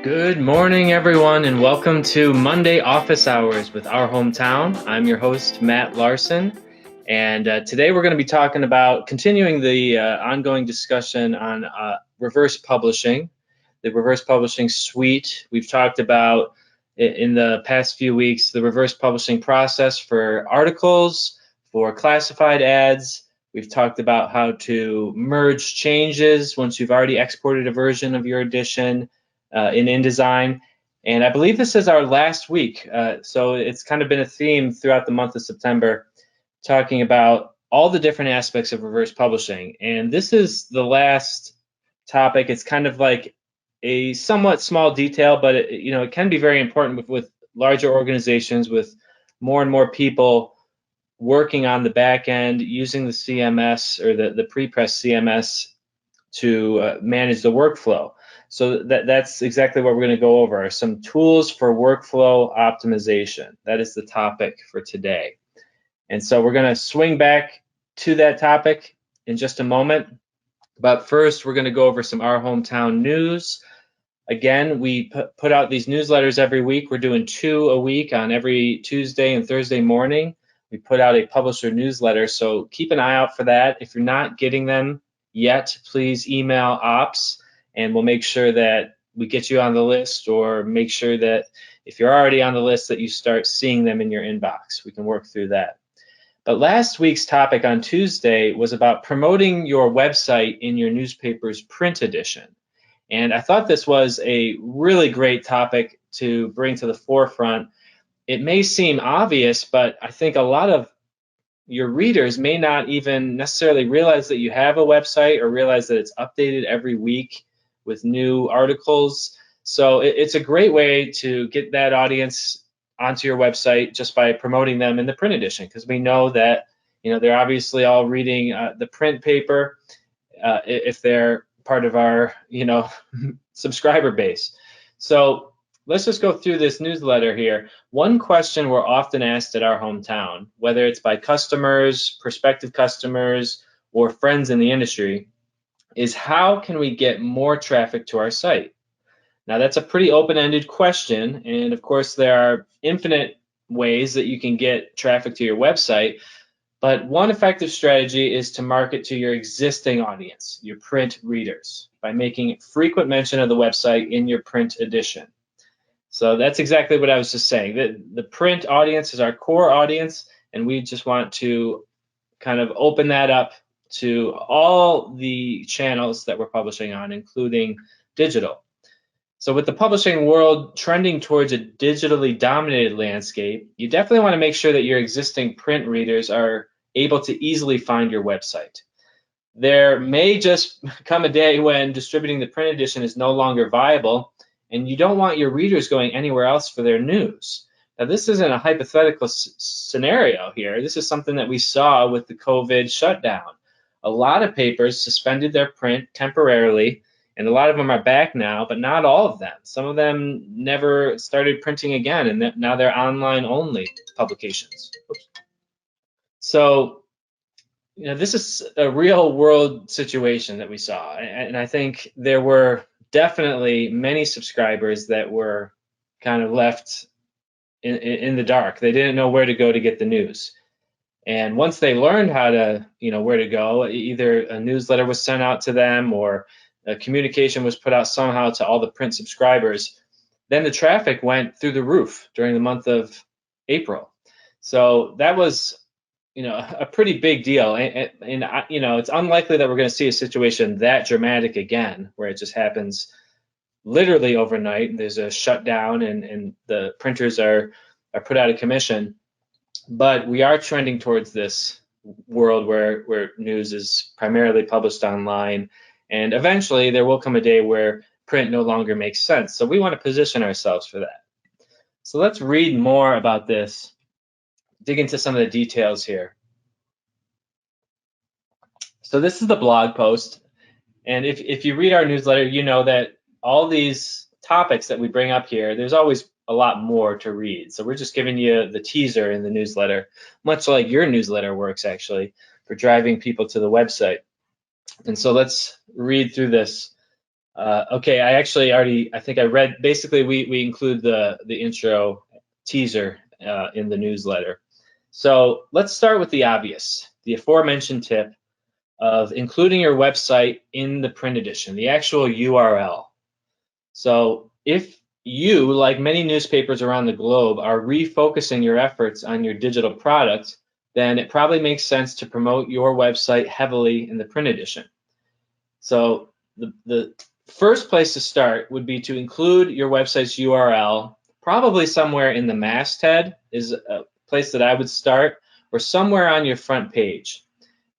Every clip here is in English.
Good morning, everyone, and welcome to Monday Office Hours with Our Hometown. I'm your host, Matt Larson, and today we're going to be talking about continuing the ongoing discussion on reverse publishing, the reverse publishing suite. We've talked about in the past few weeks the reverse publishing process for articles, for classified ads. We've talked about how to merge changes once you've already exported a version of your edition in InDesign. And I believe this is our last week. So it's kind of been a theme throughout the month of September, talking about all the different aspects of reverse publishing. And this is the last topic. It's kind of like a somewhat small detail, but it can be very important with larger organizations, with more and more people working on the back end, using the CMS or the pre-press CMS to manage the workflow. So that's exactly what we're going to go over, some tools for workflow optimization. That is the topic for today. And so we're going to swing back to that topic in just a moment. But first, we're going to go over some Our Hometown news. Again, we put out these newsletters every week. We're doing 2 a week on every Tuesday and Thursday morning. We put out a publisher newsletter, so keep an eye out for that. If you're not getting them yet, please email ops, and we'll make sure that we get you on the list, or make sure that if you're already on the list that you start seeing them in your inbox. We can work through that. But last week's topic on Tuesday was about promoting your website in your newspaper's print edition. And I thought this was a really great topic to bring to the forefront. It may seem obvious, but I think a lot of your readers may not even necessarily realize that you have a website or realize that it's updated every week with new articles. So it's a great way to get that audience onto your website just by promoting them in the print edition, because we know that they're obviously all reading the print paper if they're part of our subscriber base. So let's just go through this newsletter here. One question we're often asked at Our Hometown, whether it's by customers, prospective customers, or friends in the industry, is how can we get more traffic to our site? Now, that's a pretty open-ended question, and of course there are infinite ways that you can get traffic to your website, but one effective strategy is to market to your existing audience, your print readers, by making frequent mention of the website in your print edition. So that's exactly what I was just saying. The print audience is our core audience, and we just want to kind of open that up to all the channels that we're publishing on, including digital. So with the publishing world trending towards a digitally dominated landscape, you definitely want to make sure that your existing print readers are able to easily find your website. There may just come a day when distributing the print edition is no longer viable, and you don't want your readers going anywhere else for their news. Now, this isn't a hypothetical scenario here. This is something that we saw with the COVID shutdown. A lot of papers suspended their print temporarily, and a lot of them are back now, but not all of them. Some of them never started printing again, and now they're online only publications. Oops. So, this is a real world situation that we saw. And I think there were definitely many subscribers that were kind of left in the dark. They didn't know where to go to get the news. And once they learned how to, where to go, either a newsletter was sent out to them or a communication was put out somehow to all the print subscribers, then the traffic went through the roof during the month of April. So that was, a pretty big deal. And it's unlikely that we're going to see a situation that dramatic again, where it just happens literally overnight. There's a shutdown and the printers are put out of commission. But we are trending towards this world where news is primarily published online, and eventually there will come a day where print no longer makes sense. So we want to position ourselves for that. So let's read more about this, dig into some of the details here. So this is the blog post, and if you read our newsletter, you know that all these topics that we bring up here, there's always a lot more to read. So we're just giving you the teaser in the newsletter, much like your newsletter works actually, for driving people to the website. And so let's read through this. Okay, I think I read, basically we include the intro teaser in the newsletter. So let's start with the obvious, the aforementioned tip of including your website in the print edition, the actual URL. So if you, like many newspapers around the globe, are refocusing your efforts on your digital product, then it probably makes sense to promote your website heavily in the print edition. So the first place to start would be to include your website's URL, probably somewhere in the masthead is a place that I would start, or somewhere on your front page.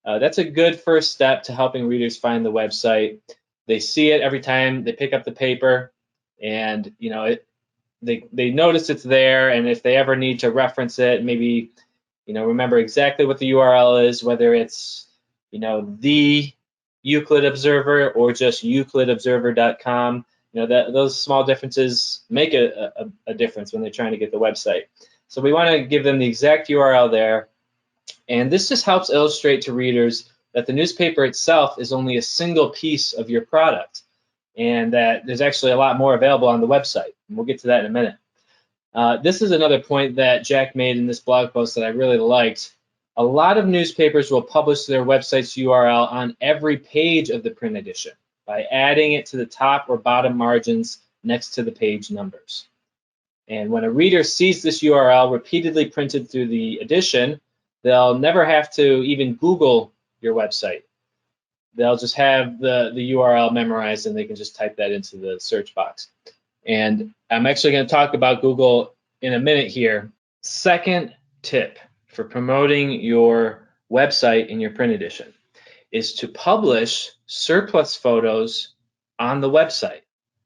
That's a good first step to helping readers find the website. They see it every time they pick up the paper, and they notice it's there, and if they ever need to reference it, maybe remember exactly what the URL is, whether it's the Euclid Observer or just euclidobserver.com. Those small differences make a difference when they're trying to get the website. So we want to give them the exact URL there, and this just helps illustrate to readers that the newspaper itself is only a single piece of your product, and that there's actually a lot more available on the website. And we'll get to that in a minute. This is another point that Jack made in this blog post that I really liked. A lot of newspapers will publish their website's URL on every page of the print edition by adding it to the top or bottom margins next to the page numbers. And when a reader sees this URL repeatedly printed through the edition, they'll never have to even Google your website. They'll just have the URL memorized, and they can just type that into the search box. And I'm actually going to talk about Google in a minute here. Second tip for promoting your website in your print edition is to publish surplus photos on the website,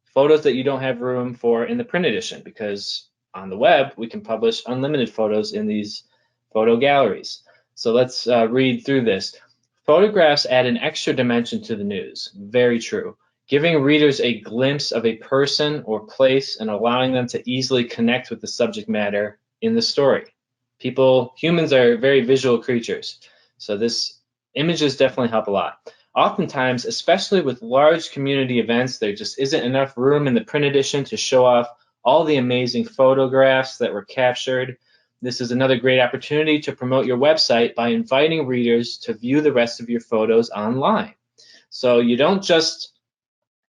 photos that you don't have room for in the print edition, because on the web we can publish unlimited photos in these photo galleries. So let's read through this. Photographs add an extra dimension to the news. Very true. Giving readers a glimpse of a person or place and allowing them to easily connect with the subject matter in the story. Humans are very visual creatures, so images definitely help a lot. Oftentimes, especially with large community events, there just isn't enough room in the print edition to show off all the amazing photographs that were captured. This is another great opportunity to promote your website by inviting readers to view the rest of your photos online. So you don't just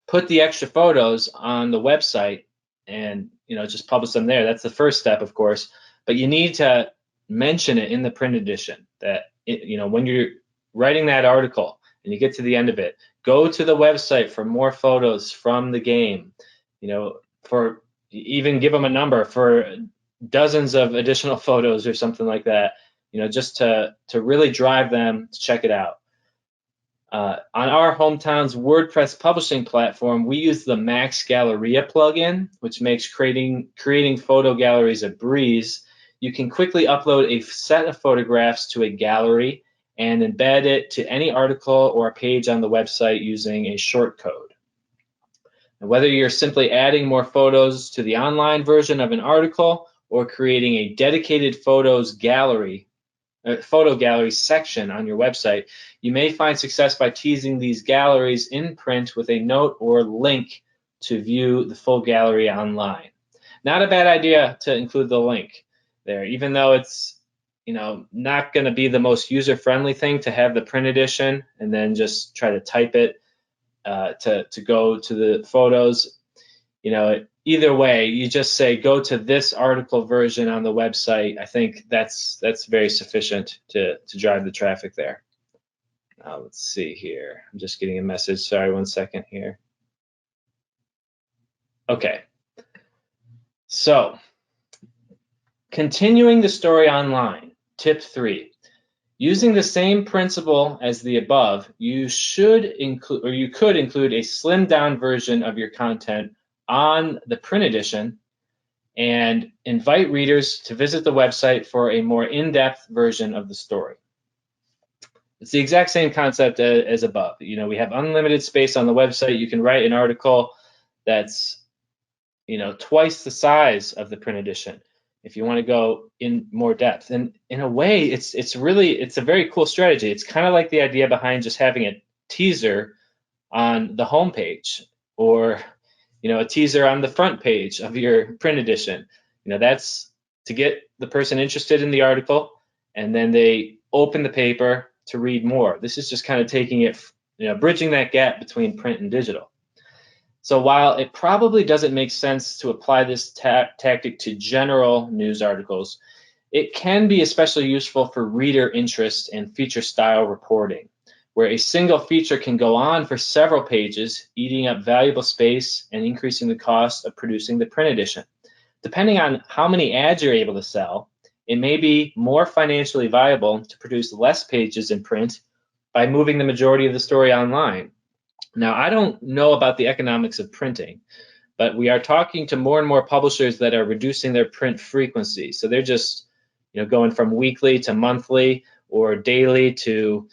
put the extra photos on the website and just publish them there. That's the first step, of course, but you need to mention it in the print edition that when you're writing that article and you get to the end of it, go to the website for more photos from the game, for even give them a number for dozens of additional photos or something like that, just to really drive them to check it out. On our hometown's WordPress publishing platform, we use the Max Galleria plugin, which makes creating photo galleries a breeze. You can quickly upload a set of photographs to a gallery and embed it to any article or page on the website using a shortcode. And whether you're simply adding more photos to the online version of an article or creating a dedicated photo gallery section on your website, you may find success by teasing these galleries in print with a note or link to view the full gallery online. Not a bad idea to include the link there, even though it's not going to be the most user-friendly thing to have the print edition and then just try to type it to go to the photos. Either way, you just say go to this article version on the website. I think that's very sufficient to drive the traffic there. Let's see here. I'm just getting a message. Sorry, 1 second here. Okay. So, continuing the story online. Tip 3. Using the same principle as the above, you could include a slimmed down version of your content on the print edition and invite readers to visit the website for a more in-depth version of the story. It's the exact same concept as above. We have unlimited space on the website. You can write an article that's twice the size of the print edition if you want to go in more depth. And in a way, it's a very cool strategy. It's kind of like the idea behind just having a teaser on the homepage or a teaser on the front page of your print edition. That's to get the person interested in the article, and then they open the paper to read more. This is just kind of taking it, bridging that gap between print and digital. So while it probably doesn't make sense to apply this tactic to general news articles, it can be especially useful for reader interest and feature style reporting, where a single feature can go on for several pages, eating up valuable space and increasing the cost of producing the print edition. Depending on how many ads you're able to sell, it may be more financially viable to produce less pages in print by moving the majority of the story online. Now, I don't know about the economics of printing, but we are talking to more and more publishers that are reducing their print frequency. So they're just going from weekly to monthly or daily to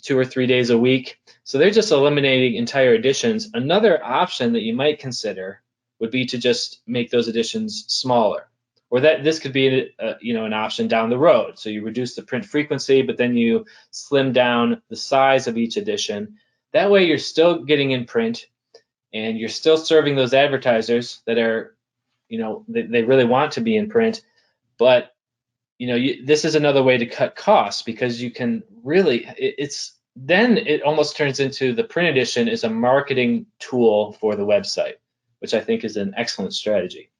2 or 3 days a week. So they're just eliminating entire editions. Another option that you might consider would be to just make those editions smaller, or that this could be an option down the road. So you reduce the print frequency, but then you slim down the size of each edition. That way you're still getting in print, and you're still serving those advertisers that are, they really want to be in print. But this is another way to cut costs, because you can really, then it almost turns into the print edition is a marketing tool for the website, which I think is an excellent strategy.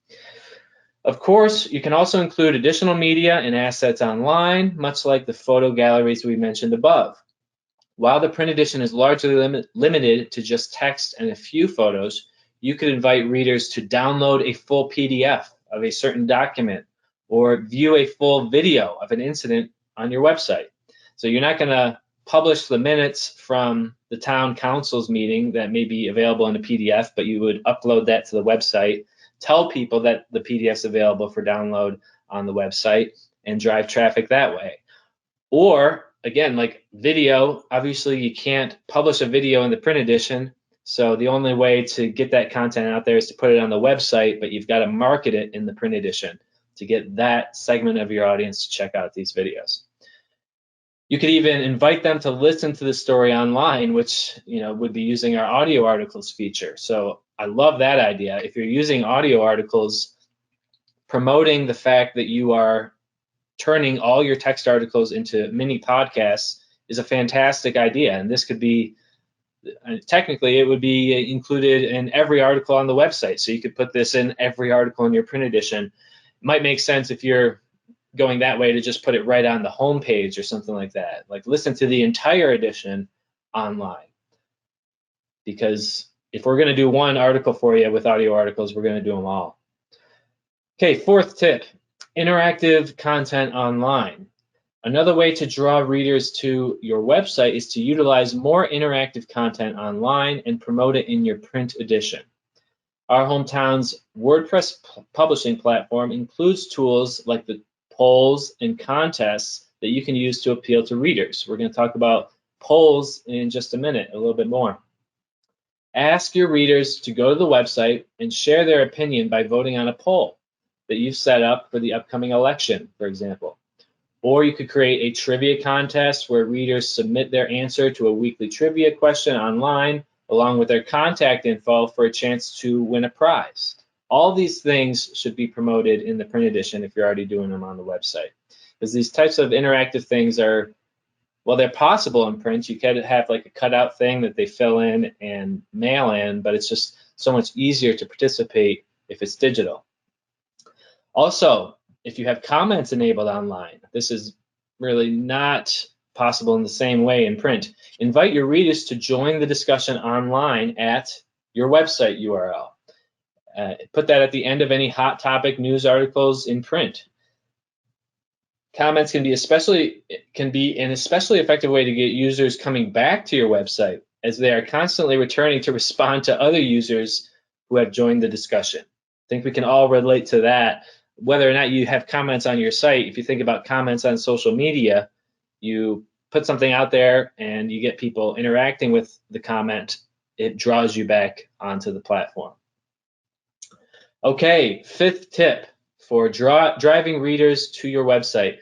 Of course, you can also include additional media and assets online, much like the photo galleries we mentioned above. While the print edition is largely limited to just text and a few photos, you could invite readers to download a full PDF of a certain document or view a full video of an incident on your website. So you're not going to publish the minutes from the town council's meeting that may be available in a PDF, but you would upload that to the website, tell people that the PDF is available for download on the website, and drive traffic that way. Or again, like video, obviously you can't publish a video in the print edition, so the only way to get that content out there is to put it on the website, but you've got to market it in the print edition to get that segment of your audience to check out these videos. You could even invite them to listen to the story online, which would be using our audio articles feature. So I love that idea. If you're using audio articles, promoting the fact that you are turning all your text articles into mini podcasts is a fantastic idea. And this could be, technically, it would be included in every article on the website. So you could put this in every article in your print edition. It might make sense if you're going that way to just put it right on the home page or something like that. Like listen to the entire edition online. Because if we're going to do one article for you with audio articles, we're going to do them all. Okay, fourth tip. Interactive content online. Another way to draw readers to your website is to utilize more interactive content online and promote it in your print edition. Our hometown's WordPress publishing platform includes tools like the polls and contests that you can use to appeal to readers. We're going to talk about polls in just a minute, a little bit more. Ask your readers to go to the website and share their opinion by voting on a poll that you've set up for the upcoming election, for example. Or you could create a trivia contest where readers submit their answer to a weekly trivia question online, along with their contact info for a chance to win a prize. All these things should be promoted in the print edition if you're already doing them on the website. Because these types of interactive things are, well, they're possible in print. You could have like a cutout thing that they fill in and mail in, but it's just so much easier to participate if it's digital. Also, if you have comments enabled online, this is really not possible in the same way in print. Invite your readers to join the discussion online at your website URL. Put that at the end of any hot topic news articles in print. Comments can be an especially effective way to get users coming back to your website, as they are constantly returning to respond to other users who have joined the discussion. I think we can all relate to that. Whether or not you have comments on your site, if you think about comments on social media, you put something out there and you get people interacting with the comment, it draws you back onto the platform. Okay, fifth tip for driving readers to your website.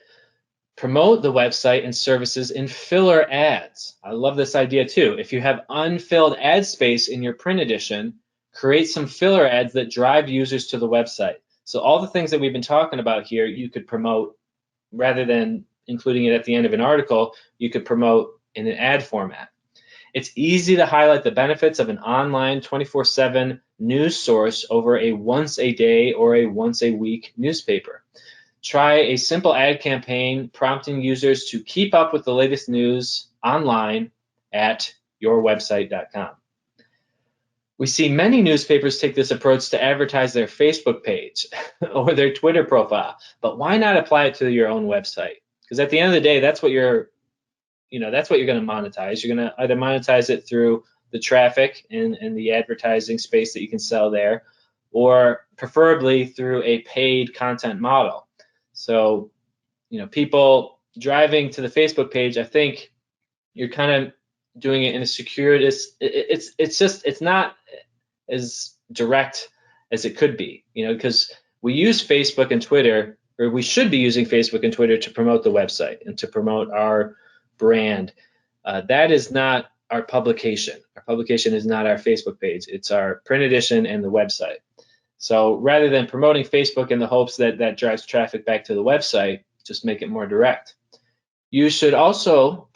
Promote the website and services in filler ads. I love this idea too. If you have unfilled ad space in your print edition, create some filler ads that drive users to the website. So all the things that we've been talking about here, you could promote rather than including it at the end of an article, you could promote in an ad format. It's easy to highlight the benefits of an online 24/7 news source over a once a day or a once a week newspaper. Try a simple ad campaign prompting users to keep up with the latest news online at yourwebsite.com. We see many newspapers take this approach to advertise their Facebook page or their Twitter profile, but why not apply it to your own website? Because at the end of the day, that's what you're going to monetize. You're going to either monetize it through the traffic and the advertising space that you can sell there, or preferably through a paid content model. So, people driving to the Facebook page, I think you're kind of doing it in a circuitous. It's not as direct as it could be, because we use Facebook and Twitter, or we should be using Facebook and Twitter to promote the website and to promote our brand. That is not our publication. Our publication is not our Facebook page. It's our print edition and the website. So rather than promoting Facebook in the hopes that that drives traffic back to the website, just make it more direct. You should also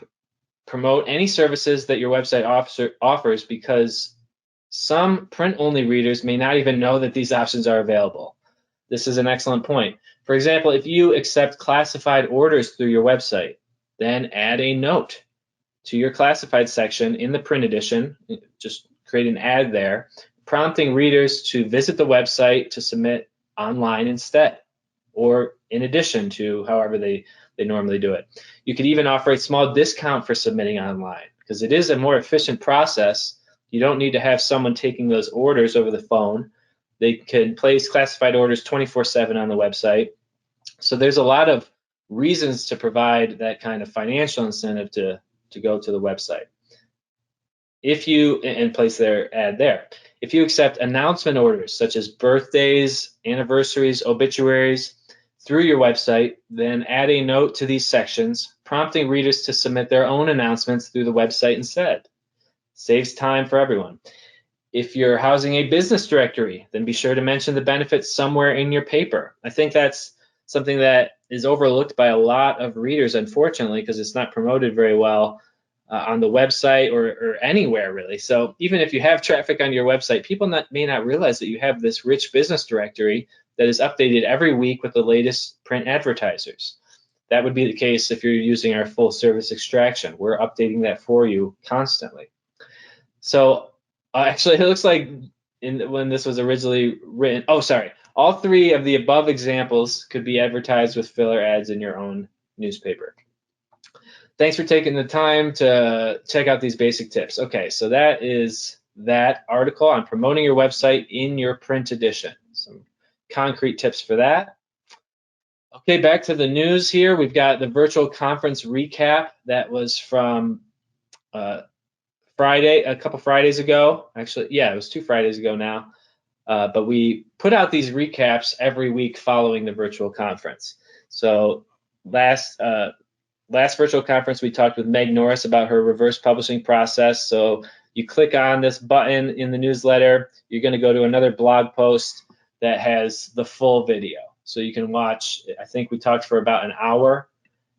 promote any services that your website offers, because some print-only readers may not even know that these options are available. This is an excellent point. For example, if you accept classified orders through your website, then add a note to your classified section in the print edition. Just create an ad there, prompting readers to visit the website to submit online instead, or in addition to however they normally do it. You could even offer a small discount for submitting online, because it is a more efficient process. You don't need to have someone taking those orders over the phone. They can place classified orders 24/7 on the website. So there's a lot of reasons to provide that kind of financial incentive to go to the website. And place their ad there. If you accept announcement orders such as birthdays, anniversaries, obituaries through your website, then add a note to these sections, prompting readers to submit their own announcements through the website instead. Saves time for everyone. If you're housing a business directory, then be sure to mention the benefits somewhere in your paper. I think that's something that is overlooked by a lot of readers, unfortunately, because it's not promoted very well on the website or anywhere really. So even if you have traffic on your website, people may not realize that you have this rich business directory that is updated every week with the latest print advertisers. That would be the case if you're using our full service extraction. We're updating that for you constantly. So actually, it looks like when this was originally written, all three of the above examples could be advertised with filler ads in your own newspaper. Thanks for taking the time to check out these basic tips. Okay, so that is that article on promoting your website in your print edition. Some concrete tips for that. Okay, back to the news here. We've got the virtual conference recap that was from Friday, a couple Fridays ago. Actually, yeah, it was 2 Fridays ago now. But we put out these recaps every week following the virtual conference. So last virtual conference, we talked with Meg Norris about her reverse publishing process. So you click on this button in the newsletter, you're going to go to another blog post that has the full video. So you can watch. I think we talked for about an hour,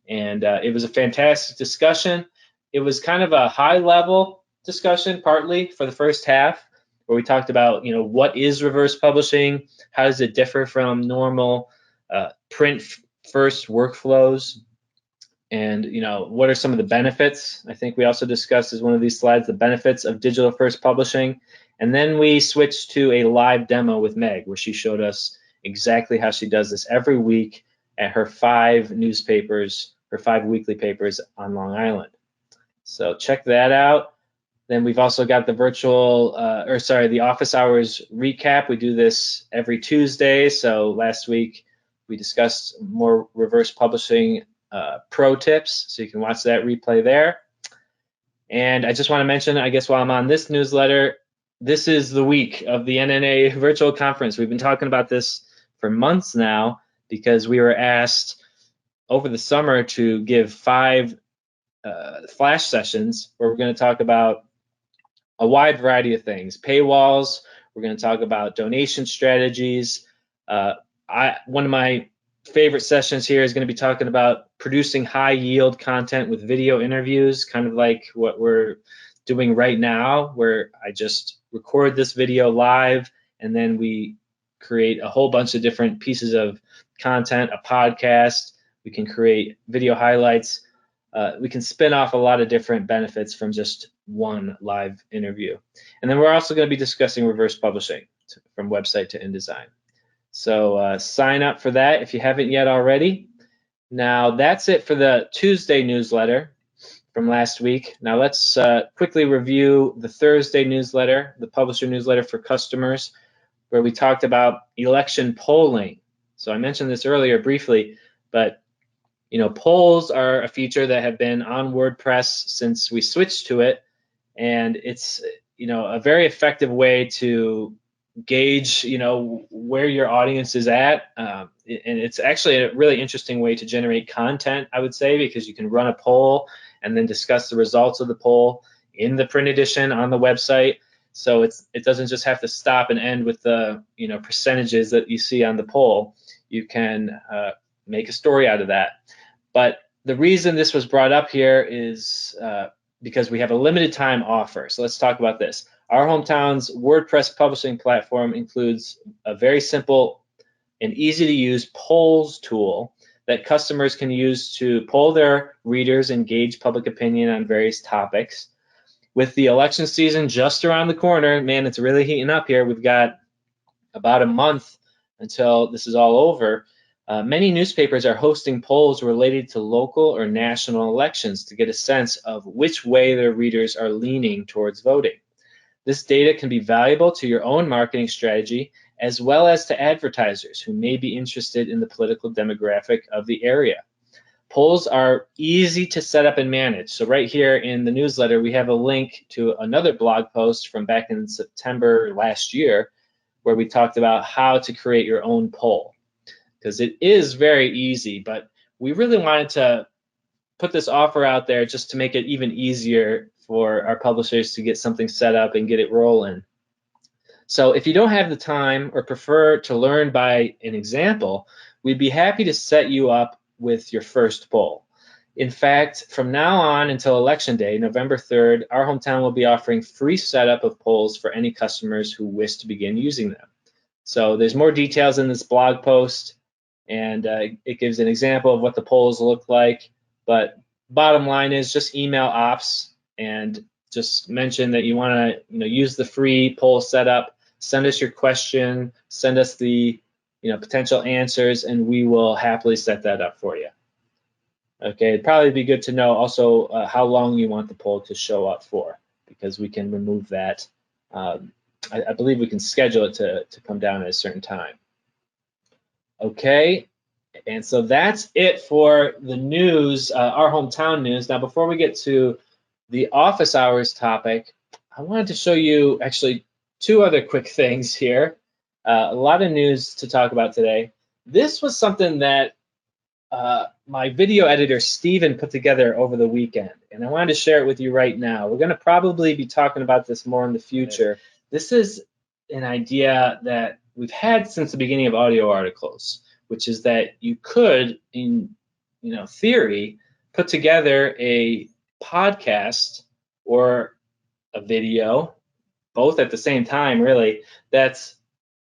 and it was a fantastic discussion. It was kind of a high-level discussion, partly for the first half, where we talked about, what is reverse publishing, how does it differ from normal print-first workflows, and what are some of the benefits. I think we also discussed as one of these slides the benefits of digital first publishing. And then we switched to a live demo with Meg, where she showed us exactly how she does this every week at her 5 newspapers, her 5 weekly papers on Long Island. So check that out. Then we've also got the the office hours recap. We do this every Tuesday. So last week we discussed more reverse publishing pro tips. So you can watch that replay there. And I just want to mention, I guess while I'm on this newsletter, this is the week of the NNA virtual conference. We've been talking about this for months now because we were asked over the summer to give 5 flash sessions where we're going to talk about a wide variety of things. Paywalls, we're going to talk about donation strategies. One of my favorite sessions here is going to be talking about producing high yield content with video interviews, kind of like what we're doing right now, where I just record this video live and then we create a whole bunch of different pieces of content, a podcast. We can create video highlights. We can spin off a lot of different benefits from just one live interview. And then we're also going to be discussing reverse publishing from website to InDesign. So sign up for that if you haven't yet already. Now that's it for the Tuesday newsletter from last week. Now let's quickly review the Thursday newsletter, the publisher newsletter for customers, where we talked about election polling. So I mentioned this earlier briefly, but polls are a feature that have been on WordPress since we switched to it, and it's a very effective way to gauge where your audience is at, and it's actually a really interesting way to generate content, I would say, because you can run a poll and then discuss the results of the poll in the print edition on the website. So it doesn't just have to stop and end with the percentages that you see on the poll. You can make a story out of that. But the reason this was brought up here is because we have a limited time offer. So let's talk about this. Our Hometown's WordPress publishing platform includes a very simple and easy to use polls tool that customers can use to poll their readers and gauge public opinion on various topics. With the election season just around the corner, man, it's really heating up here. We've got about a month until this is all over. Many newspapers are hosting polls related to local or national elections to get a sense of which way their readers are leaning towards voting. This data can be valuable to your own marketing strategy, as well as to advertisers who may be interested in the political demographic of the area. Polls are easy to set up and manage. So right here in the newsletter, we have a link to another blog post from back in September last year, where we talked about how to create your own poll. Because it is very easy, but we really wanted to put this offer out there just to make it even easier for our publishers to get something set up and get it rolling. So if you don't have the time or prefer to learn by an example, we'd be happy to set you up with your first poll. In fact, from now on until Election Day, November 3rd, our Hometown will be offering free setup of polls for any customers who wish to begin using them. So there's more details in this blog post, and it gives an example of what the polls look like. But bottom line is just email ops and just mention that you want to use the free poll setup. Send us your question, send us the potential answers, and we will happily set that up for you. Okay, it'd probably be good to know also how long you want the poll to show up for, because we can remove that. I believe we can schedule it to come down at a certain time. Okay, and so that's it for the news, our hometown news. Now, before we get to the office hours topic, I wanted to show you actually 2 other quick things here. A lot of news to talk about today. This was something that my video editor, Steven, put together over the weekend, and I wanted to share it with you right now. We're going to probably be talking about this more in the future. This is an idea that we've had since the beginning of audio articles, which is that you could, in theory, put together a podcast or a video, both at the same time, really, that's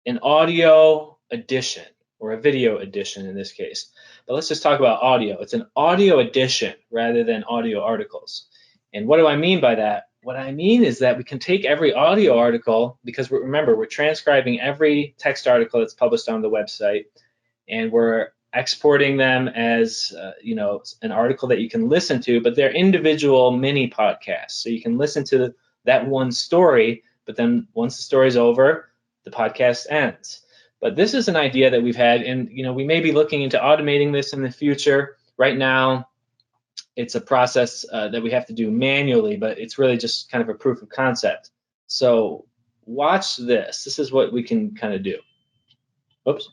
an audio edition, or a video edition in this case. But let's just talk about audio. It's an audio edition rather than audio articles. And what do I mean by that? What I mean is that we can take every audio article, because remember, we're transcribing every text article that's published on the website, and we're exporting them as an article that you can listen to, but they're individual mini podcasts. So you can listen to that one story, but then once the story's over, the podcast ends. But this is an idea that we've had, and we may be looking into automating this in the future. Right now, it's a process that we have to do manually, but it's really just kind of a proof of concept. So watch this. This is what we can kind of do. Oops.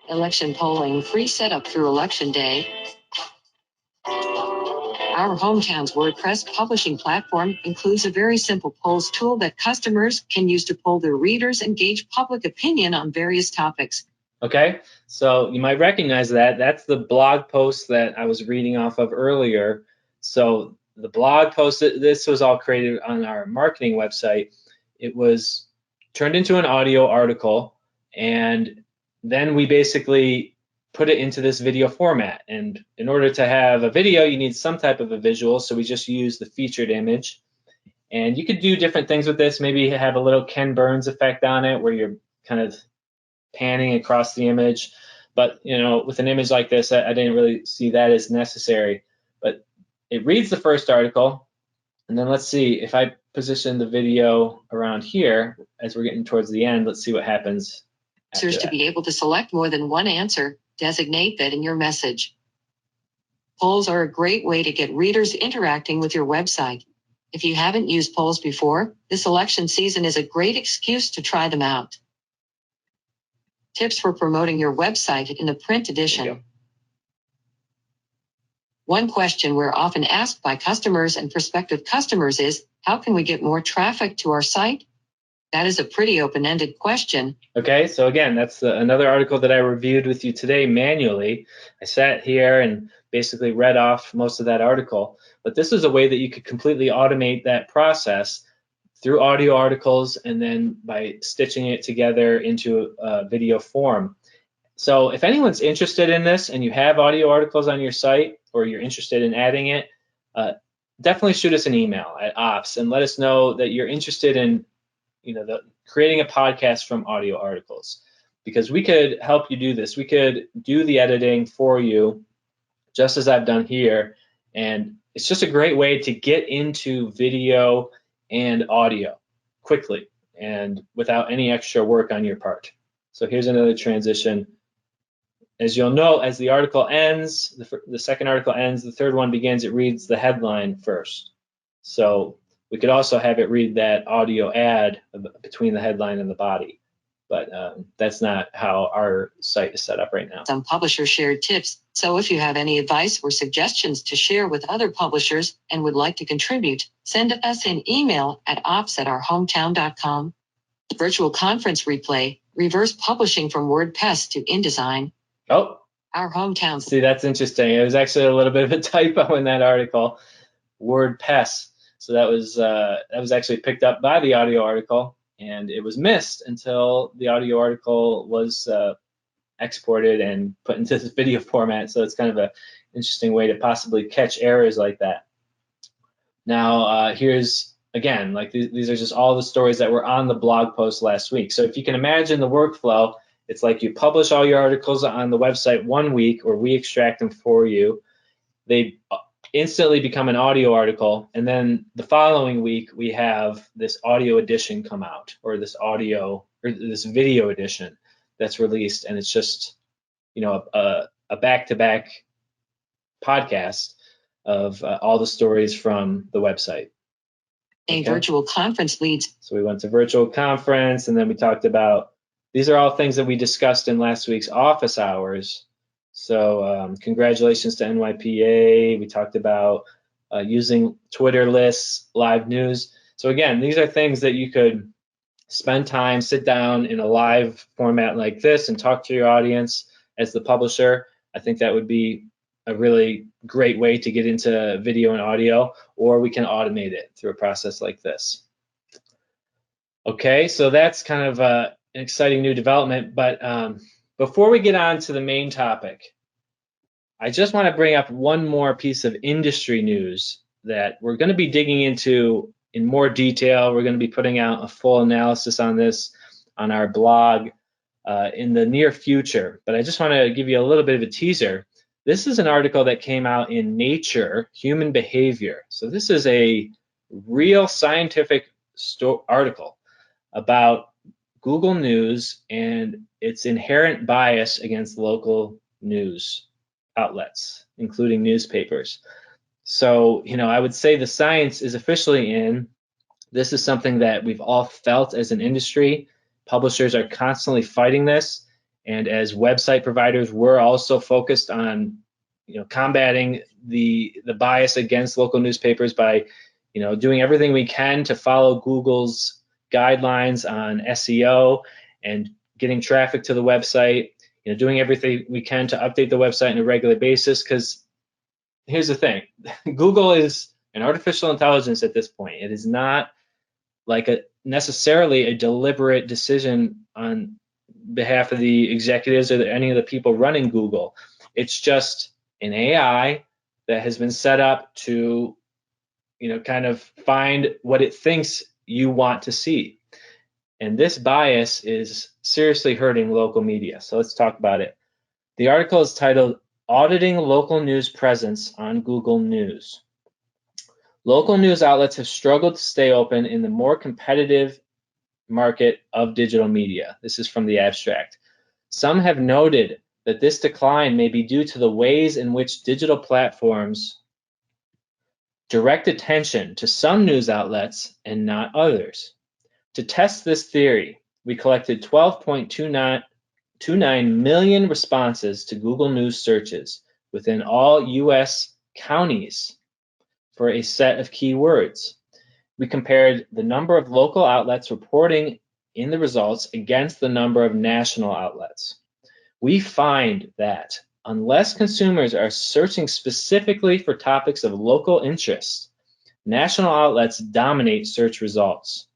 Election polling, free setup through election day. Our hometown's WordPress publishing platform includes a very simple polls tool that customers can use to poll their readers and gauge public opinion on various topics. Okay, so you might recognize that. That's the blog post that I was reading off of earlier. So the blog post, this was all created on our marketing website. It was turned into an audio article, and then we basically put it into this video format. And in order to have a video, you need some type of a visual, so we just use the featured image. And you could do different things with this, maybe have a little Ken Burns effect on it where you're kind of panning across the image. But with an image like this, I didn't really see that as necessary. But it reads the first article, and then let's see if I position the video around here as we're getting towards the end. Let's see what happens. To be able to select more than one answer, designate that in your message. Polls are a great way to get readers interacting with your website. If you haven't used polls before, this election season is a great excuse to try them out. Tips for promoting your website in the print edition. One question we're often asked by customers and prospective customers is, how can we get more traffic to our site? That is a pretty open-ended question. Okay, so again, that's another article that I reviewed with you today manually. I sat here and basically read off most of that article, but this is a way that you could completely automate that process through audio articles and then by stitching it together into a video form. So if anyone's interested in this and you have audio articles on your site or you're interested in adding it, definitely shoot us an email at ops and let us know that you're interested in creating a podcast from audio articles, because we could help you do this. We could do the editing for you just as I've done here, and it's just a great way to get into video and audio quickly and without any extra work on your part. So here's another transition. As you'll note, as the article ends, the second article ends, the third one begins, it reads the headline first. So we could also have it read that audio ad between the headline and the body, but that's not how our site is set up right now. Some publishers shared tips, so if you have any advice or suggestions to share with other publishers and would like to contribute, send us an email at ops@ourhometown.com. Virtual conference replay, reverse publishing from WordPress to InDesign. Oh, Our hometown. See, that's interesting. It was actually a little bit of a typo in that article, WordPress. So that was actually picked up by the audio article, and it was missed until the audio article was exported and put into this video format. So it's kind of an interesting way to possibly catch errors like that. Now, here's, again, like these are just all the stories that were on the blog post last week. So if you can imagine the workflow, it's like you publish all your articles on the website one week, or we extract them for you. They instantly become an audio article, and then the following week we have this audio edition come out, or this video edition that's released, and it's just a back-to-back podcast of all the stories from the website. Okay. Virtual conference leads. So we went to virtual conference, and then we talked about, these are all things that we discussed in last week's office hours. So congratulations to NYPA. We talked about using Twitter lists, live news. So again, these are things that you could spend time, sit down in a live format like this and talk to your audience as the publisher. I think that would be a really great way to get into video and audio, or we can automate it through a process like this. Okay, so that's kind of an exciting new development, but before we get on to the main topic, I just want to bring up one more piece of industry news that we're going to be digging into in more detail. We're going to be putting out a full analysis on this on our blog in the near future, but I just want to give you a little bit of a teaser. This is an article that came out in Nature, Human Behavior. So this is a real scientific article about Google News and its inherent bias against local news outlets, including newspapers. So, I would say the science is officially in. This is something that we've all felt as an industry. Publishers are constantly fighting this, And as website providers, we're also focused on, combating the bias against local newspapers by, doing everything we can to follow Google's guidelines on SEO and getting traffic to the website, doing everything we can to update the website on a regular basis. Because here's the thing, Google is an artificial intelligence at this point. It is not like necessarily a deliberate decision on behalf of the executives or any of the people running Google. It's just an AI that has been set up to, kind of find what it thinks you want to see. And this bias is seriously hurting local media. So let's talk about it. The article is titled Auditing Local News Presence on Google News. Local news outlets have struggled to stay open in the more competitive market of digital media. This is from the abstract. Some have noted that this decline may be due to the ways in which digital platforms direct attention to some news outlets and not others. To test this theory, we collected 12.29 million responses to Google News searches within all US counties for a set of keywords. We compared the number of local outlets reporting in the results against the number of national outlets. We find that unless consumers are searching specifically for topics of local interest, national outlets dominate search results.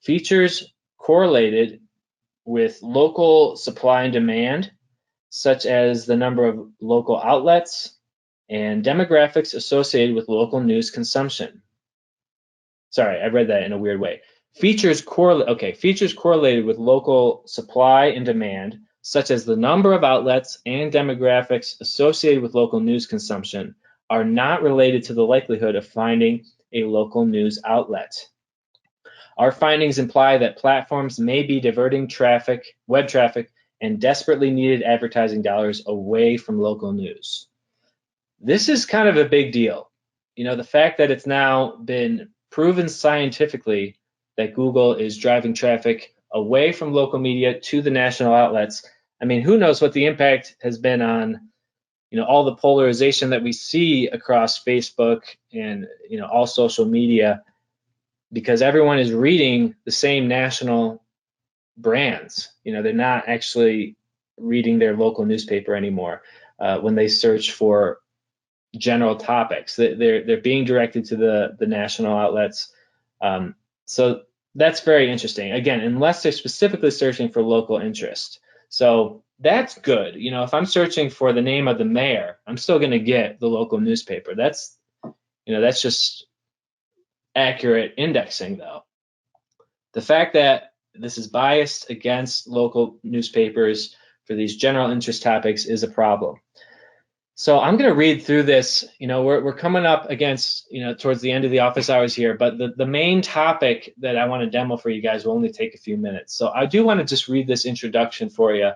Features correlated with local supply and demand, such as the number of local outlets and demographics associated with local news consumption. Sorry, I read that in a weird way. Features correlated with local supply and demand, such as the number of outlets and demographics associated with local news consumption, are not related to the likelihood of finding a local news outlet. Our findings imply that platforms may be diverting web traffic, and desperately needed advertising dollars away from local news. This is kind of a big deal. The fact that it's now been proven scientifically that Google is driving traffic away from local media to the national outlets. I mean, who knows what the impact has been on, all the polarization that we see across Facebook and, all social media, because everyone is reading the same national brands. They're not actually reading their local newspaper anymore when they search for general topics. They're being directed to the national outlets. So that's very interesting. Again, unless they're specifically searching for local interest. So that's good. If I'm searching for the name of the mayor, I'm still going to get the local newspaper. That's just accurate indexing, though. The fact that this is biased against local newspapers for these general interest topics is a problem. So I'm going to read through this. We're coming up against, towards the end of the office hours here, but the main topic that I want to demo for you guys will only take a few minutes. So I do want to just read this introduction for you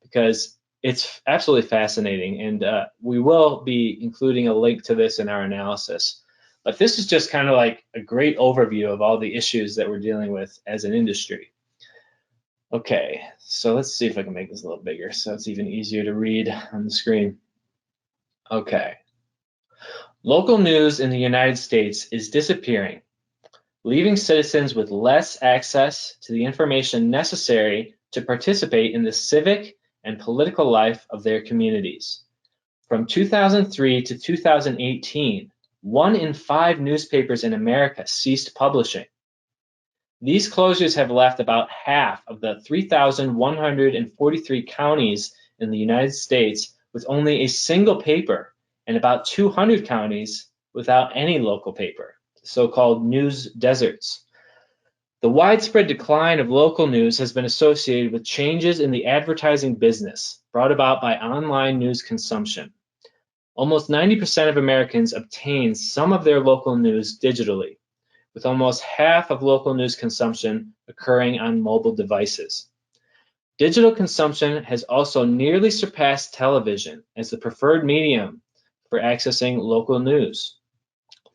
because it's absolutely fascinating, and we will be including a link to this in our analysis. But this is just kind of like a great overview of all the issues that we're dealing with as an industry. Okay, so let's see if I can make this a little bigger so it's even easier to read on the screen. Okay. Local news in the United States is disappearing, leaving citizens with less access to the information necessary to participate in the civic and political life of their communities. From 2003 to 2018, 1 in 5 newspapers in America ceased publishing. These closures have left about half of the 3,143 counties in the United States with only a single paper, and about 200 counties without any local paper, so-called news deserts. The widespread decline of local news has been associated with changes in the advertising business brought about by online news consumption. Almost 90% of Americans obtain some of their local news digitally, with almost half of local news consumption occurring on mobile devices. Digital consumption has also nearly surpassed television as the preferred medium for accessing local news,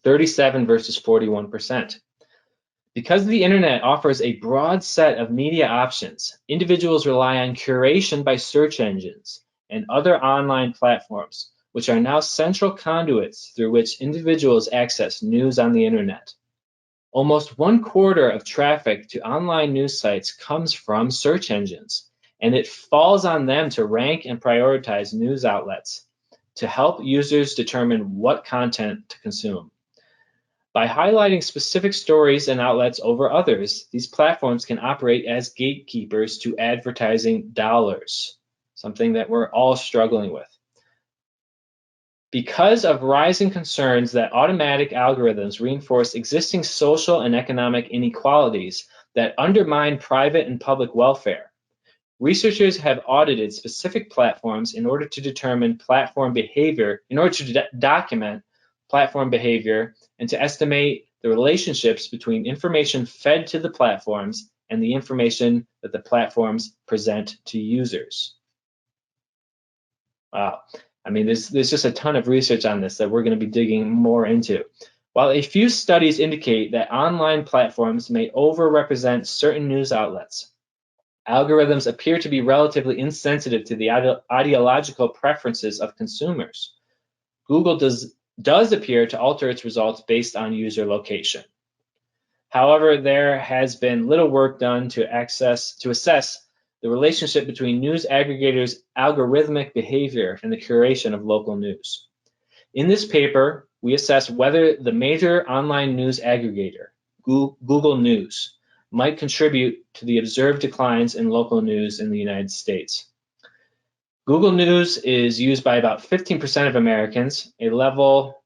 37 versus 41%. Because the internet offers a broad set of media options, individuals rely on curation by search engines and other online platforms, which are now central conduits through which individuals access news on the internet. Almost 1/4 of traffic to online news sites comes from search engines, and it falls on them to rank and prioritize news outlets to help users determine what content to consume. By highlighting specific stories and outlets over others, these platforms can operate as gatekeepers to advertising dollars, something that we're all struggling with. Because of rising concerns that automatic algorithms reinforce existing social and economic inequalities that undermine private and public welfare, researchers have audited specific platforms in order to determine platform behavior, in order to document platform behavior and to estimate the relationships between information fed to the platforms and the information that the platforms present to users. Wow. I mean, there's just a ton of research on this that we're going to be digging more into. While a few studies indicate that online platforms may overrepresent certain news outlets, algorithms appear to be relatively insensitive to the ideological preferences of consumers. Google does appear to alter its results based on user location. However, there has been little work done to assess the relationship between news aggregators' algorithmic behavior and the curation of local news. In this paper, we assess whether the major online news aggregator, Google News, might contribute to the observed declines in local news in the United States. Google News is used by about 15% of Americans, a level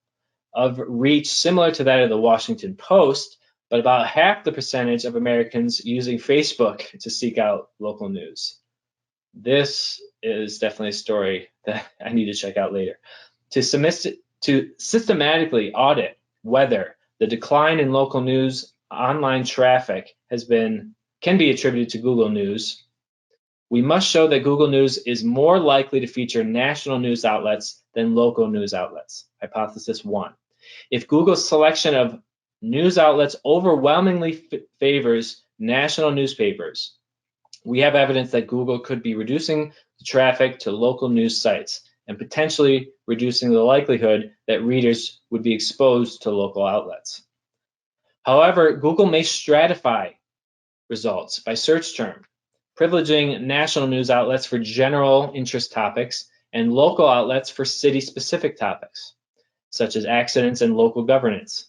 of reach similar to that of the Washington Post, but about half the percentage of Americans using Facebook to seek out local news. This is definitely a story that I need to check out later. To systematically audit whether the decline in local news online traffic can be attributed to Google News, we must show that Google News is more likely to feature national news outlets than local news outlets. Hypothesis 1. If Google's selection of news outlets overwhelmingly favors national newspapers, we have evidence that Google could be reducing the traffic to local news sites and potentially reducing the likelihood that readers would be exposed to local outlets. However, Google may stratify results by search term, privileging national news outlets for general interest topics and local outlets for city-specific topics, such as accidents and local governance.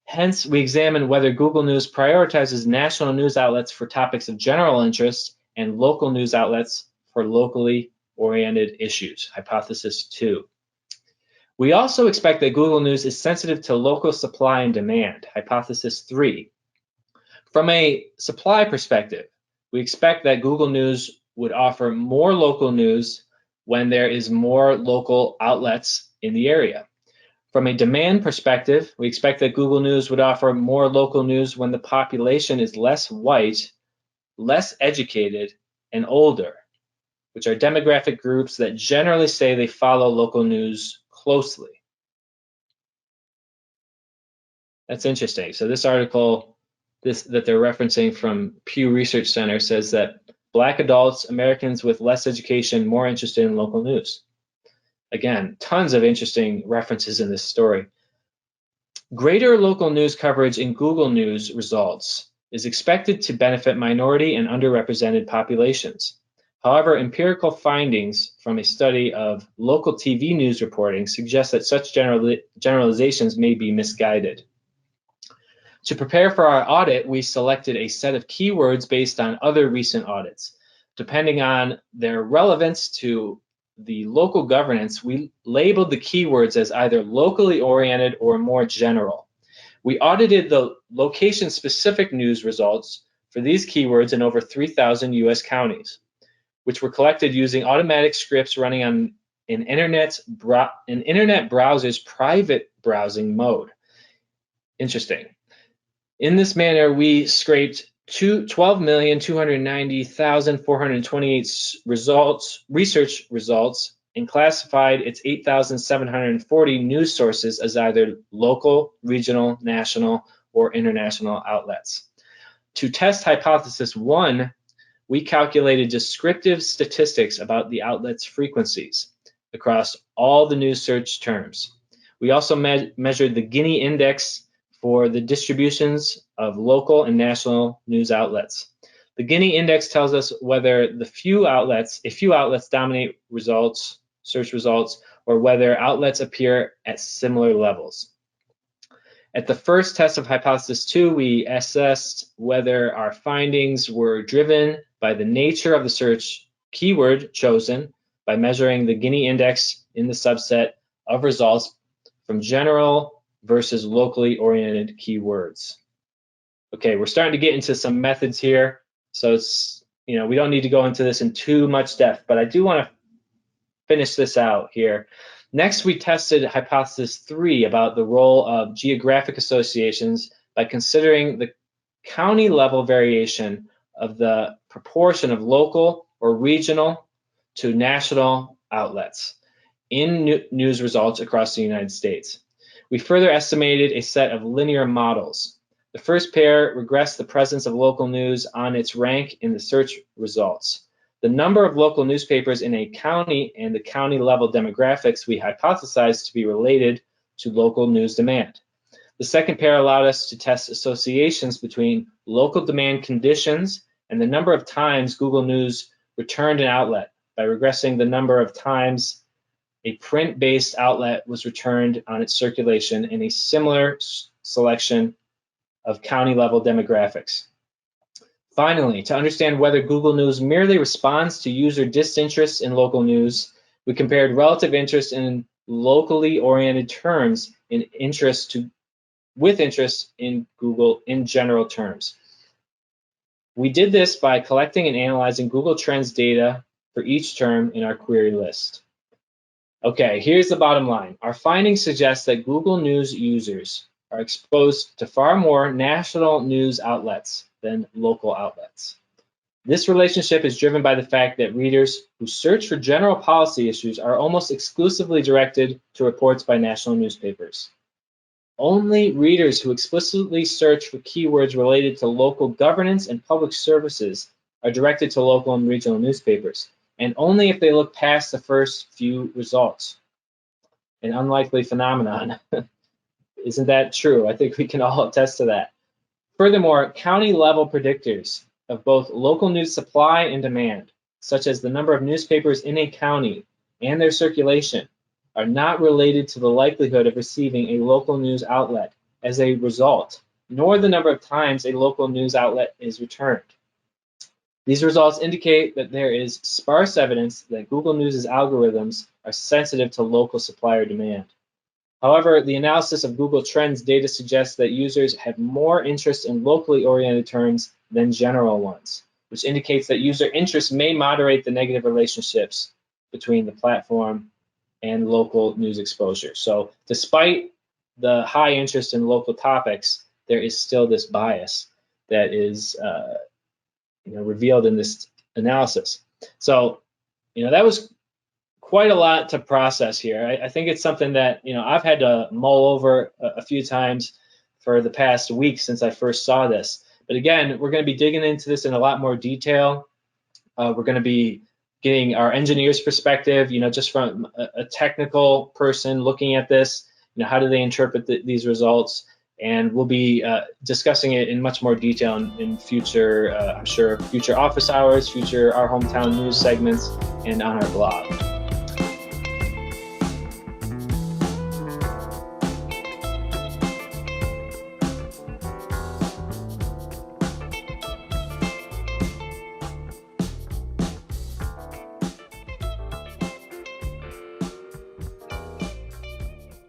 Hence, we examine whether Google News prioritizes national news outlets for topics of general interest and local news outlets for locally oriented issues. Hypothesis 2. We also expect that Google News is sensitive to local supply and demand. Hypothesis 3. From a supply perspective, we expect that Google News would offer more local news when there is more local outlets in the area. From a demand perspective, we expect that Google News would offer more local news when the population is less white, less educated, and older, which are demographic groups that generally say they follow local news closely. That's interesting. So this article that they're referencing from Pew Research Center says that Black adults, Americans with less education, more interested in local news. Again, tons of interesting references in this story. Greater local news coverage in Google News results is expected to benefit minority and underrepresented populations. However, empirical findings from a study of local TV news reporting suggest that such generalizations may be misguided. To prepare for our audit, we selected a set of keywords based on other recent audits. Depending on their relevance to the local governance, we labeled the keywords as either locally oriented or more general. We audited the location-specific news results for these keywords in over 3,000 US counties, which were collected using automatic scripts running on an internet browser's private browsing mode. Interesting. In this manner, we scraped 12,290,428 research results and classified its 8,740 news sources as either local, regional, national, or international outlets. To test hypothesis 1, we calculated descriptive statistics about the outlet's frequencies across all the news search terms. We also measured the Gini index for the distributions of local and national news outlets. The Gini index tells us whether a few outlets dominate search results, or whether outlets appear at similar levels. At the first test of hypothesis 2, we assessed whether our findings were driven by the nature of the search keyword chosen by measuring the Gini index in the subset of results from general versus locally oriented keywords. Okay, we're starting to get into some methods here, so it's, we don't need to go into this in too much depth, but I do want to finish this out here. Next, we tested hypothesis 3 about the role of geographic associations by considering the county level variation of the proportion of local or regional to national outlets in news results across the United States. We further estimated a set of linear models. The first pair regressed the presence of local news on its rank in the search results. The number of local newspapers in a county and the county level demographics we hypothesized to be related to local news demand. The second pair allowed us to test associations between local demand conditions and the number of times Google News returned an outlet by regressing the number of times a print-based outlet was returned on its circulation in a similar selection of county-level demographics. Finally, to understand whether Google News merely responds to user disinterest in local news, we compared relative interest in locally oriented terms with interest in Google in general terms. We did this by collecting and analyzing Google Trends data for each term in our query list. Okay, here's the bottom line. Our findings suggest that Google News users are exposed to far more national news outlets than local outlets. This relationship is driven by the fact that readers who search for general policy issues are almost exclusively directed to reports by national newspapers. Only readers who explicitly search for keywords related to local governance and public services are directed to local and regional newspapers, and only if they look past the first few results. An unlikely phenomenon. Isn't that true? I think we can all attest to that. Furthermore, county-level predictors of both local news supply and demand, such as the number of newspapers in a county and their circulation, are not related to the likelihood of receiving a local news outlet as a result, nor the number of times a local news outlet is returned. These results indicate that there is sparse evidence that Google News' algorithms are sensitive to local supplier demand. However, the analysis of Google Trends data suggests that users have more interest in locally oriented terms than general ones, which indicates that user interest may moderate the negative relationships between the platform and local news exposure. So despite the high interest in local topics, there is still this bias that is revealed in this analysis. So, that was quite a lot to process here. I think it's something that, I've had to mull over a few times for the past week since I first saw this. But again, we're going to be digging into this in a lot more detail. We're going to be getting our engineer's perspective, just from a technical person looking at this, how do they interpret these results? And we'll be discussing it in much more detail in future, I'm sure, future office hours, future Our Hometown News segments, and on our blog.